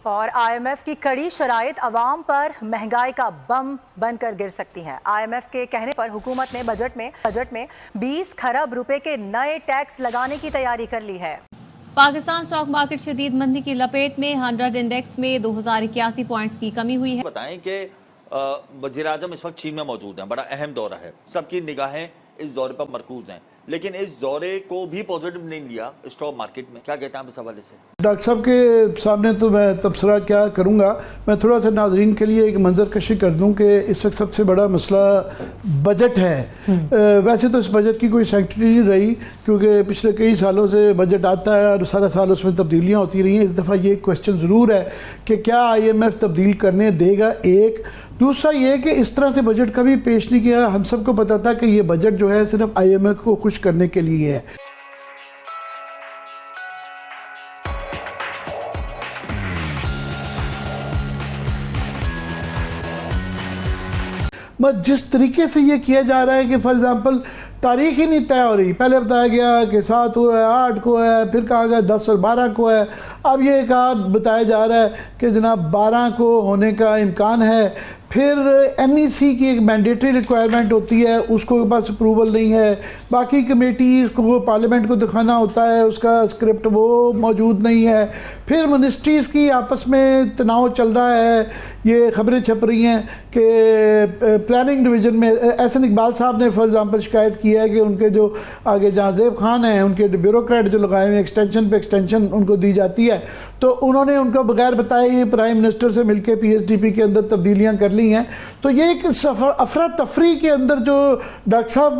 और IMF की कड़ी शराइत अवाम पर महंगाई का बम बनकर गिर सकती है। IMF के कहने पर हुकूमत ने बजट में 20 खरब रुपए के नए टैक्स लगाने की तैयारी कर ली है। पाकिस्तान स्टॉक मार्केट शदीद मंदी की लपेट में 100 इंडेक्स में 2081 पॉइंट्स की कमी हुई है। बताएं कि वज़ीर-ए-आज़म इस वक्त चीन में मौजूद हैं, बड़ा अहम दौरा है, सबकी निगाहें इस दौरे पर मरकूज हैं, लेकिन इस दौरे को भी पॉजिटिव नहीं लिया स्टॉक मार्केट में। क्या कहते हैं आप इस हवाले से? डॉक्टर साहब के सामने तो मैं तबसरा क्या करूँगा, मैं थोड़ा सा नाजरीन के लिए एक मंजर कशी कर दूँ कि इस वक्त सबसे बड़ा मसला बजट है। वैसे तो इस बजट की कोई सैंक्टिटी नहीं रही, क्योंकि पिछले कई सालों से बजट आता है और सारा साल उसमें तब्दीलियाँ होती रही हैं। इस दफ़ा ये क्वेश्चन ज़रूर है कि क्या IMF तब्दील करने देगा। एक दूसरा ये कि इस तरह से बजट कभी पेश नहीं किया। हम सबको पता था कि ये बजट जो है सिर्फ IMF को खुश करने के लिए है। बस जिस तरीके से ये किया जा रहा है कि फॉर एग्जांपल तारीख ही नहीं तय हो रही। पहले बताया गया कि 7 को है, 8 को है, फिर कहा गया 10 और 12 को है। अब ये कहा बताया जा रहा है कि जनाब 12 को होने का इम्कान है। फिर NEC की एक मैंडेटरी रिक्वायरमेंट होती है, उसको पास अप्रूवल नहीं है। बाकी कमेटीज़ को पार्लियामेंट को दिखाना होता है, उसका स्क्रिप्ट वो मौजूद नहीं है। फिर मिनिस्ट्रीज़ की आपस में तनाव चल रहा है। ये खबरें छप रही हैं कि प्लानिंग डिवीज़न में एहसन इकबाल साहब ने फॉर एग्जांपल शिकायत की है कि उनके जो आगे जहाँ ज़ेब खान हैं, उनके ब्यूरोक्रेट जो लगाए हुए एक्सटेंशन पे एक्सटेंशन उनको दी जाती है, तो उन्होंने उनको बगैर बताए ये प्राइम मिनिस्टर से मिलकर PSDP के अंदर तब्दीलियाँ कर ली हैं। तो ये एक अफरा तफरी के अंदर जो डॉक्टर साहब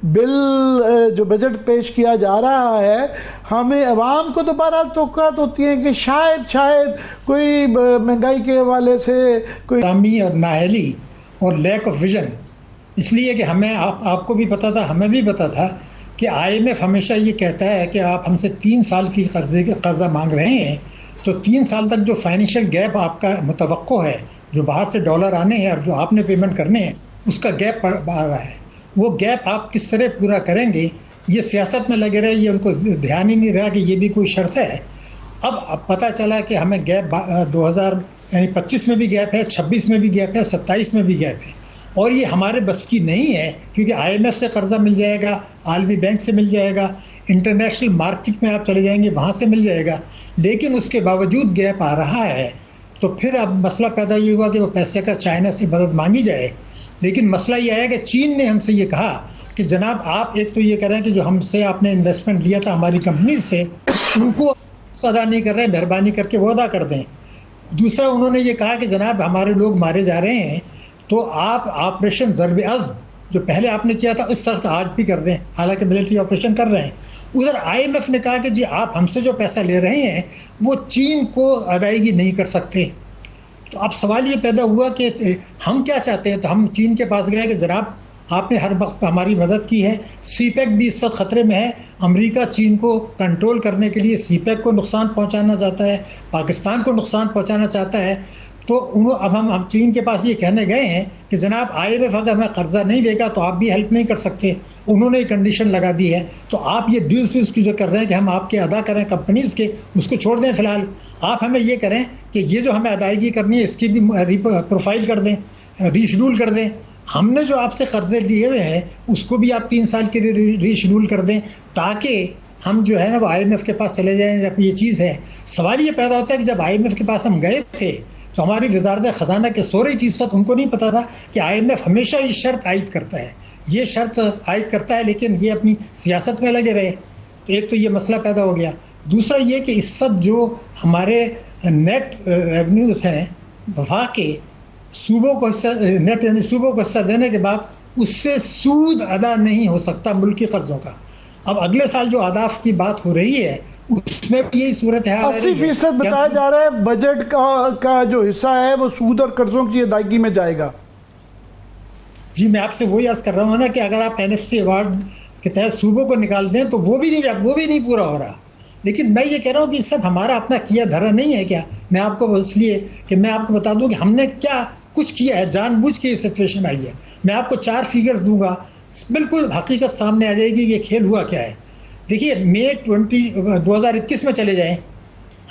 बिल जो बजट पेश किया जा रहा है, हमें अवाम को दोबारा तोक़ात होती है कि शायद कोई महंगाई के हवाले से कोई नाकामी और नाअहली और लैक ऑफ विजन। इसलिए कि हमें आपको भी पता था, हमें भी पता था कि IMF हमेशा ये कहता है कि आप हमसे 3 साल की कर्जा मांग रहे हैं, तो 3 साल तक जो फाइनेंशियल गैप आपका मुतवक्को है, जो बाहर से डॉलर आने हैं और जो आपने पेमेंट करने हैं, उसका गैप आ रहा है। वो गैप आप किस तरह पूरा करेंगे, ये सियासत में लगे रहे, ये उनको ध्यान ही नहीं रहा कि ये भी कोई शर्त है। अब पता चला कि हमें गैप 2025 में भी गैप है, 26 में भी गैप है, 27 में भी गैप है, और ये हमारे बस की नहीं है, क्योंकि IMF से कर्जा मिल जाएगा, आलमी बैंक से मिल जाएगा, इंटरनेशनल मार्केट में आप चले जाएंगे वहाँ से मिल जाएगा, लेकिन उसके बावजूद गैप आ रहा है। तो फिर अब मसला पैदा ये हुआ कि वो पैसे का चाइना से मदद मांगी जाए। लेकिन मसला ये है कि चीन ने हमसे ये कहा कि जनाब आप एक तो ये कह रहे हैं कि जो हमसे आपने इन्वेस्टमेंट लिया था हमारी कंपनी से, उनको अदा नहीं कर रहे, मेहरबानी करके वो अदा कर दें। दूसरा उन्होंने ये कहा कि जनाब हमारे लोग मारे जा रहे हैं, तो आप ऑपरेशन ज़र्ब-ए-अज़्म जो पहले आपने किया था इस तरह आज भी कर दें, हालांकि मिलिट्री ऑपरेशन कर रहे हैं। उधर IMF ने कहा कि जी आप हमसे जो पैसा ले रहे हैं वो चीन को अदायगी नहीं कर सकते। तो अब सवाल ये पैदा हुआ कि हम क्या चाहते हैं। तो हम चीन के पास गए कि जनाब आपने हर वक्त हमारी मदद की है, CPEC भी इस वक्त ख़तरे में है। अमेरिका चीन को कंट्रोल करने के लिए CPEC को नुकसान पहुंचाना चाहता है, पाकिस्तान को नुकसान पहुंचाना चाहता है। तो अब हम चीन के पास ये कहने गए हैं कि जनाब IMF अगर हमें कर्जा नहीं देगा तो आप भी हेल्प नहीं कर सकते। उन्होंने एक कंडीशन लगा दी है। तो आप ये डील्स की जो कर रहे हैं कि हम आपके अदा करें कंपनीज़ के, उसको छोड़ दें फ़िलहाल। आप हमें ये करें कि ये जो हमें अदायगी करनी है इसकी भी प्रोफाइल कर दें, रीशेड्यूल कर दें। हमने जो आपसे कर्जे लिए हुए हैं उसको भी आप 3 साल के लिए रीशेड्यूल कर दें, ताकि हम जो है ना वो IMF के पास चले जाएँ। जब ये चीज़ है, सवाल ये पैदा होता है कि जब IMF के पास हम गए थे तो हमारी वजारत ख़जाना के 100% उनको नहीं पता था कि IMF हमेशा ये शर्त आयद करता है, ये शर्त आयद करता है, लेकिन ये अपनी सियासत में लगे रहे। तो एक तो ये मसला पैदा हो गया। दूसरा ये कि इस वक्त जो हमारे नेट रेवेन्यूज़ हैं वफाक के, सूबों को हिस्सा नेट यानी सूबों को हिस्सा देने के बाद उससे सूद अदा नहीं हो सकता मुल्की कर्ज़ों का। अब अगले साल जो आदाफ की बात हो रही है उसमें भी यही सूरत है। 80% बताया जा रहा है बजट का जो हिस्सा है वो सूद और कर्जों की अदायगी में जाएगा। जी मैं आपसे वही अर्ज कर रहा हूँ ना कि अगर आप NFC अवार्ड के तहत सूबों को निकाल दें तो वो भी नहीं पूरा हो रहा। लेकिन मैं ये कह रहा हूँ कि सब हमारा अपना किया धरा नहीं है क्या। मैं आपको इसलिए कि मैं आपको बता दूँ कि हमने क्या कुछ किया है, जानबूझ के ये सिचुएशन आई है। मैं आपको 4 फिगर्स दूंगा, बिल्कुल हकीकत सामने आ जाएगी कि ये खेल हुआ क्या है। देखिए मई 2021 में चले जाएं,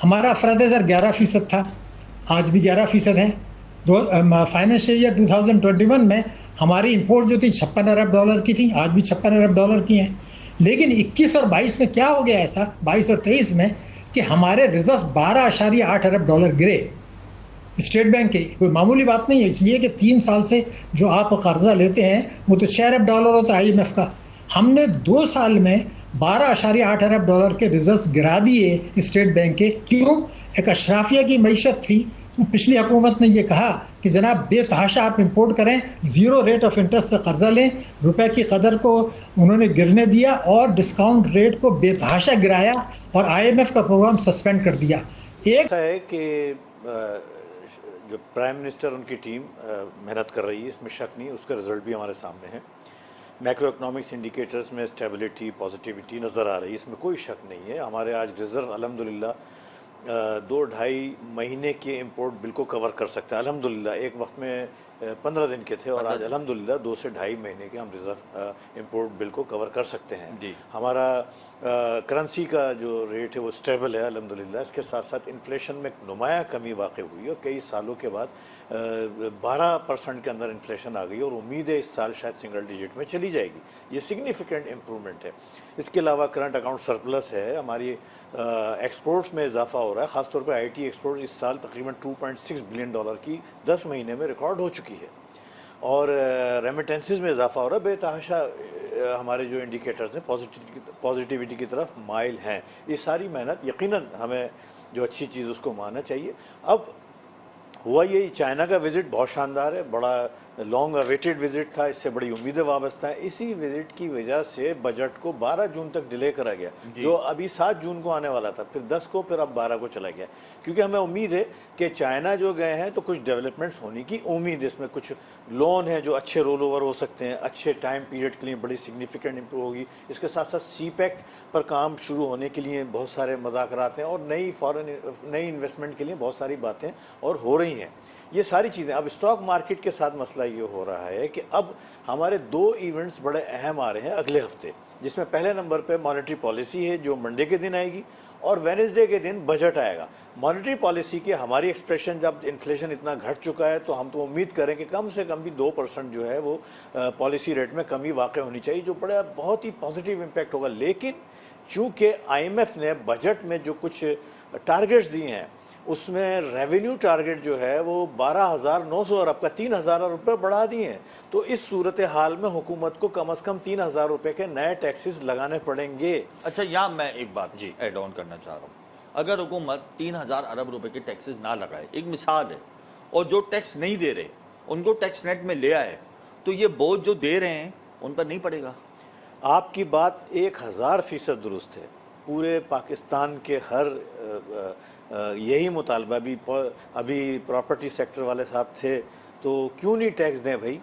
हमारा फर्टिलाइजर 11% था, आज भी 11% है। फाइनेंशियल ईयर 2021 में हमारी इंपोर्ट जो थी 56 अरब डॉलर की थी, आज भी 56 अरब डॉलर की हैं। लेकिन 21 और 22 में क्या हो गया ऐसा, 22 और 23 में, कि हमारे रिजर्व 12.8 अरब डॉलर गिरे स्टेट बैंक के। कोई मामूली बात नहीं है, इसलिए कि 3 साल से जो आप कर्जा लेते हैं वो तो 6 अरब डॉलर होता है IMF का। हमने 2 साल में 12.8 अरब डॉलर के रिजर्व गिरा दिए स्टेट बैंक के। क्यों? एक अशराफिया की मईशत थी। पिछली हुकूमत ने ये कहा कि जनाब बेतहाशा आप इंपोर्ट करें, ज़ीरो रेट ऑफ इंटरेस्ट पे कर्जा लें। रुपए की कदर को उन्होंने गिरने दिया और डिस्काउंट रेट को बेतहाशा गिराया और IMF का प्रोग्राम सस्पेंड कर दिया। एक है कि जो प्राइम मिनिस्टर उनकी टीम मेहनत कर रही है, इसमें शक नहीं, उसका रिजल्ट भी हमारे सामने है। मैक्रो इकोनॉमिक्स इंडिकेटर्स में स्टेबिलिटी, पॉजिटिविटी नज़र आ रही है, इसमें कोई शक नहीं है। हमारे आज रिजर्व अल्हम्दुलिल्लाह 2-2.5 महीने के इंपोर्ट बिल को कवर कर सकते हैं अल्हम्दुलिल्लाह। एक वक्त में 15 दिन के थे और आज अल्हम्दुलिल्लाह 2 से 2.5 महीने के हम रिजर्व इंपोर्ट बिल को कवर कर सकते हैं जी। हमारा करेंसी का जो रेट है वो स्टेबल है अल्हम्दुलिल्लाह। इसके साथ साथ इन्फ्लेशन में नुमाया कमी वाक़ई हुई और कई सालों के बाद 12% के अंदर इन्फ्लेशन आ गई और उम्मीद है इस साल शायद सिंगल डिजिट में चली जाएगी। ये सिग्निफिकेंट इम्प्रूवमेंट है। इसके अलावा करंट अकाउंट सरप्लस है, हमारी एक्सपोर्ट्स में इजाफा हो रहा है। ख़ासतौर पर IT एक्सपोर्ट इस साल तकरीबन $2.6 बिलियन की 10 महीने में रिकॉर्ड हो चुकी है और रेमिटेंसेस में इजाफा हो रहा है। बेतहाशा हमारे जो इंडिकेटर्स हैं पॉजिटिविटी की तरफ माइल हैं। ये सारी मेहनत यकीनन हमें जो अच्छी चीज़ उसको मानना चाहिए। अब हुआ यही, चाइना का विज़िट बहुत शानदार है, बड़ा लॉन्ग अवेटेड विज़िट था, इससे बड़ी उम्मीदें वाबस्ता है। इसी विज़िट की वजह से बजट को 12 जून तक डिले करा गया, जो अभी 7 जून को आने वाला था, फिर 10 को, फिर अब 12 को चला गया। क्योंकि हमें उम्मीद है कि चाइना जो गए हैं तो कुछ डेवलपमेंट्स होने की उम्मीद है। इसमें कुछ लोन है जो अच्छे रोल ओवर हो सकते हैं, अच्छे टाइम पीरियड के लिए बड़ी सिग्निफिकेंट इंप्रूव होगी। इसके साथ साथ CPEC पर काम शुरू होने के लिए बहुत सारे मुज़ाकरात हैं और नई इन्वेस्टमेंट के लिए बहुत सारी बातें और हो रही हैं। ये सारी चीज़ें, अब स्टॉक मार्केट के साथ मसला ये हो रहा है कि अब हमारे 2 इवेंट्स बड़े अहम आ रहे हैं अगले हफ्ते, जिसमें पहले नंबर पे मॉनेटरी पॉलिसी है जो मंडे के दिन आएगी और वेडनेसडे के दिन बजट आएगा। मॉनेटरी पॉलिसी की हमारी एक्सप्रेशन, जब इन्फ्लेशन इतना घट चुका है तो हम तो उम्मीद करें कि कम से कम भी 2% जो है वो पॉलिसी रेट में कमी वाक़ई होनी चाहिए, जो बड़ा बहुत ही पॉजिटिव इम्पैक्ट होगा। लेकिन चूँकि IMF ने बजट में जो कुछ टारगेट्स दिए हैं उसमें रेवेन्यू टारगेट जो है वो 12,900 अरब का 3,000 रुपये बढ़ा दिए हैं। तो इस सूरत हाल में हुकूमत को कम से कम 3,000 रुपये के नए टैक्सेस लगाने पड़ेंगे। अच्छा, यहाँ मैं एक बात जी ऐड ऑन करना चाह रहा हूँ। अगर हुकूमत 3,000 अरब रुपए के टैक्सेस ना लगाए, एक मिसाल है, और जो टैक्स नहीं दे रहे उनको टैक्स नेट में ले आए, तो ये बोझ जो दे रहे हैं उन पर नहीं पड़ेगा। आपकी बात 1000% दुरुस्त है। पूरे पाकिस्तान के हर यही मुतालबा अभी प्रॉपर्टी सेक्टर वाले साहब थे तो क्यों नहीं टैक्स दें भाई।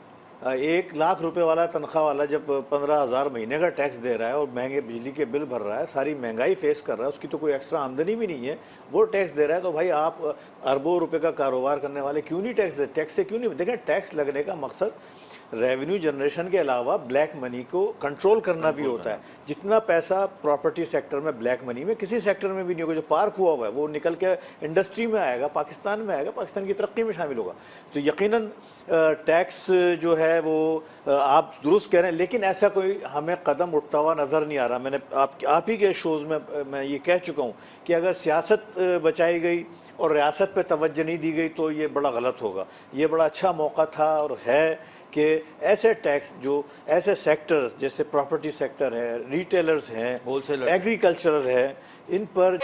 1 लाख रुपए वाला तनख्वाह वाला जब 15,000 महीने का टैक्स दे रहा है और महंगे बिजली के बिल भर रहा है, सारी महंगाई फेस कर रहा है, उसकी तो कोई एक्स्ट्रा आमदनी भी नहीं है, वो टैक्स दे रहा है, तो भाई आप अरबों रुपए का कारोबार करने वाले क्यों नहीं टैक्स दे? टैक्स से क्यों नहीं? देखें, टैक्स लगने का मकसद रेवेन्यू जनरेशन के अलावा ब्लैक मनी को कंट्रोल करना भी होता है। जितना पैसा प्रॉपर्टी सेक्टर में ब्लैक मनी में किसी सेक्टर में भी नहीं होगा, जो पार्क हुआ हुआ है वो निकल के इंडस्ट्री में आएगा, पाकिस्तान में आएगा, पाकिस्तान की तरक्की में शामिल होगा। तो यकीनन टैक्स जो है वो आप दुरुस्त कह रहे हैं, लेकिन ऐसा कोई हमें कदम उठता हुआ नज़र नहीं आ रहा। मैंने आप ही के शोज़ में मैं ये कह चुका हूँ कि अगर सियासत बचाई गई और रियासत पे तवज्जो नहीं दी गई तो ये बड़ा गलत होगा। ये बड़ा अच्छा मौका था और है कि ऐसे टैक्स जो ऐसे सेक्टर्स जैसे प्रॉपर्टी सेक्टर है, रिटेलर्स हैं, होलसेलर, एग्रीकल्चरल है, इन पर